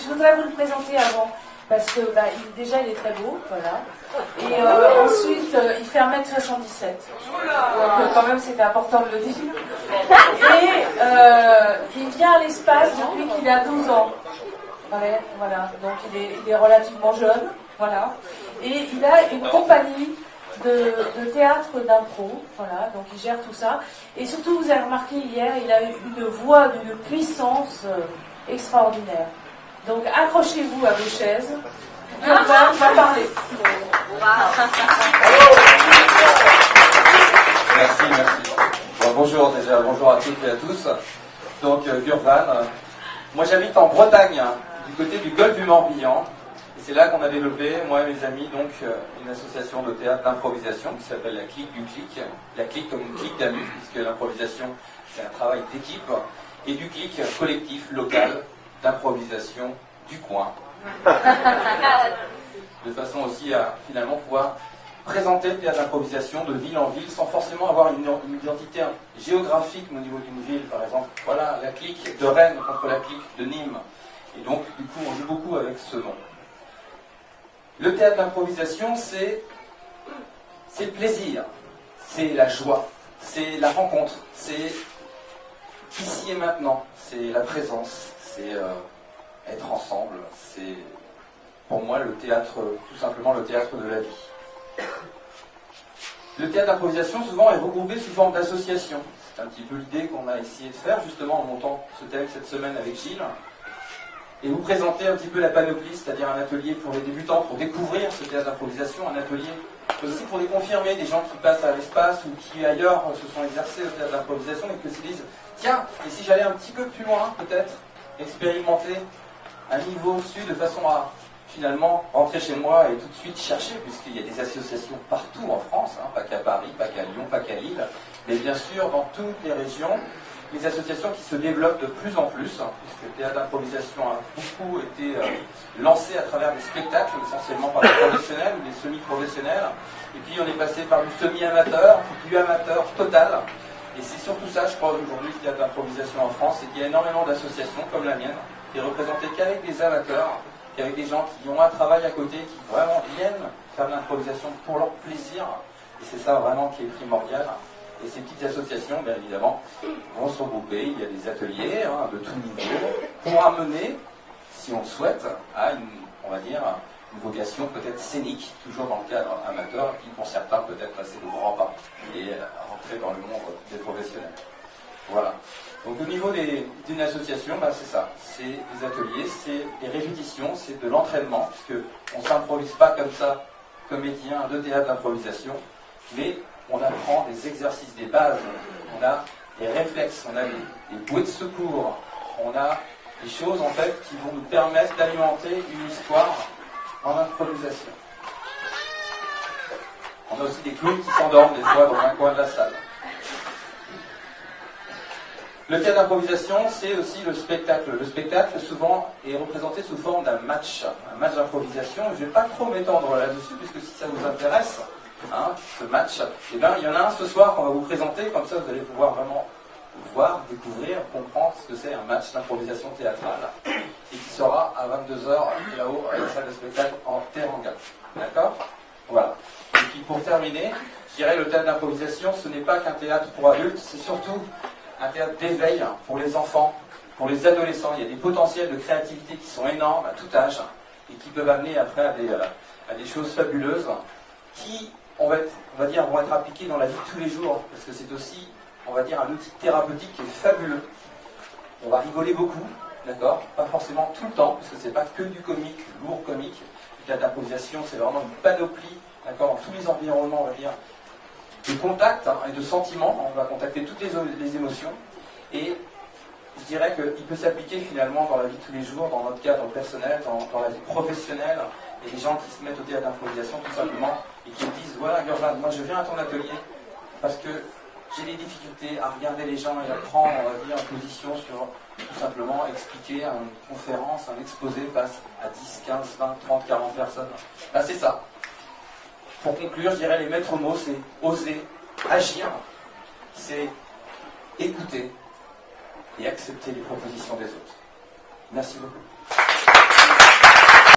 Je voudrais vous le présenter avant, parce que déjà il est très beau, voilà. Et ensuite, il fait 1m77. Donc quand même c'était important de le dire. Et il vient à l'espace depuis qu'il a 12 ans. Voilà. Donc il est relativement jeune, voilà. Et il a une compagnie de théâtre d'impro, voilà, donc il gère tout ça. Et surtout, vous avez remarqué hier, il a une voix d'une puissance extraordinaire. Donc accrochez-vous à vos chaises, Gurvan va parler. Merci. Bon, bonjour déjà, bonjour à toutes et à tous. Donc Gurvan, moi j'habite en Bretagne, du côté du golfe du Morbihan. Et c'est là qu'on a développé, moi et mes amis, donc une association de théâtre d'improvisation qui s'appelle la Clique du Clic. La Clique comme une clique d'amis, puisque l'improvisation c'est un travail d'équipe, et du clic collectif, local, d'improvisation du coin. De façon aussi à finalement pouvoir présenter le théâtre d'improvisation de ville en ville sans forcément avoir une identité géographique au niveau d'une ville, par exemple. Voilà, la clique de Rennes contre la clique de Nîmes. Et donc, du coup, on joue beaucoup avec ce nom. Le théâtre d'improvisation, c'est le plaisir, c'est la joie, c'est la rencontre, c'est ici et maintenant, c'est la présence, c'est être ensemble, c'est pour moi le théâtre, tout simplement le théâtre de la vie. Le théâtre d'improvisation souvent est regroupé sous forme d'association. C'est un petit peu l'idée qu'on a essayé de faire justement en montant ce thème cette semaine avec Gilles. Et vous présenter un petit peu la panoplie, c'est-à-dire un atelier pour les débutants, pour découvrir ce théâtre d'improvisation, un atelier aussi pour les confirmer, des gens qui passent à l'espace ou qui ailleurs se sont exercés au théâtre d'improvisation et qui se disent tiens, et si j'allais un petit peu plus loin, peut-être, expérimenter un niveau au-dessus de façon à finalement rentrer chez moi et tout de suite chercher, puisqu'il y a des associations partout en France, pas qu'à Paris, pas qu'à Lyon, pas qu'à Lille, mais bien sûr dans toutes les régions, les associations qui se développent de plus en plus, puisque le théâtre d'improvisation a beaucoup été lancé à travers des spectacles, essentiellement par des professionnels ou des semi-professionnels, et puis on est passé par du semi-amateur, du amateur total, et c'est surtout ça, je crois, aujourd'hui, le théâtre d'improvisation en France, c'est qu'il y a énormément d'associations comme la mienne, qui est représentée qu'avec des amateurs, qu'avec des gens qui ont un travail à côté, qui vraiment viennent faire de l'improvisation pour leur plaisir, et c'est ça vraiment qui est primordial. Et ces petites associations, bien évidemment, vont se regrouper. Il y a des ateliers de tout niveau pour amener, si on le souhaite, à on va dire, une vocation peut-être scénique, toujours dans le cadre amateur, et puis pour certains peut-être passer le grand pas et rentrer dans le monde des professionnels. Voilà. Donc au niveau d'une association, c'est ça. C'est des ateliers, c'est des répétitions, c'est de l'entraînement, puisque on ne s'improvise pas comme ça, comédien de théâtre d'improvisation, mais on apprend des exercices, des bases, on a des réflexes, on a des bouées de secours, on a des choses en fait qui vont nous permettre d'alimenter une histoire en improvisation. On a aussi des clowns qui s'endorment des fois dans un coin de la salle. Le théâtre d'improvisation, c'est aussi le spectacle. Le spectacle, souvent, est représenté sous forme d'un match d'improvisation. Je ne vais pas trop m'étendre là-dessus, puisque si ça vous intéresse, ce match, il y en a un ce soir qu'on va vous présenter, comme ça vous allez pouvoir vraiment voir, découvrir, comprendre ce que c'est un match d'improvisation théâtrale, et qui sera à 22h là-haut à la salle de spectacle en Teranga. D'accord? Voilà. Et puis pour terminer, je dirais le théâtre d'improvisation, ce n'est pas qu'un théâtre pour adultes, c'est surtout un théâtre d'éveil pour les enfants, pour les adolescents. Il y a des potentiels de créativité qui sont énormes à tout âge, et qui peuvent amener après à des choses fabuleuses, qui on va dire, vont être appliqués dans la vie de tous les jours, parce que c'est aussi, on va dire, un outil thérapeutique qui est fabuleux. On va rigoler beaucoup, d'accord? Pas forcément tout le temps, parce que c'est pas que du comique, lourd comique. Le théâtre d'improvisation, c'est vraiment une panoplie, d'accord, dans tous les environnements, on va dire, de contact et de sentiments. On va contacter toutes les émotions, et je dirais qu'il peut s'appliquer finalement dans la vie de tous les jours, dans notre cadre personnel, dans la vie professionnelle. Et des gens qui se mettent au théâtre d'improvisation tout simplement et qui me disent voilà Gurvan, moi je viens à ton atelier parce que j'ai des difficultés à regarder les gens et à prendre, on va dire, une position sur tout simplement expliquer une conférence, un exposé face à 10, 15, 20, 30, 40 personnes. C'est ça. Pour conclure, je dirais les maîtres mots, c'est oser, agir, c'est écouter et accepter les propositions des autres. Merci beaucoup.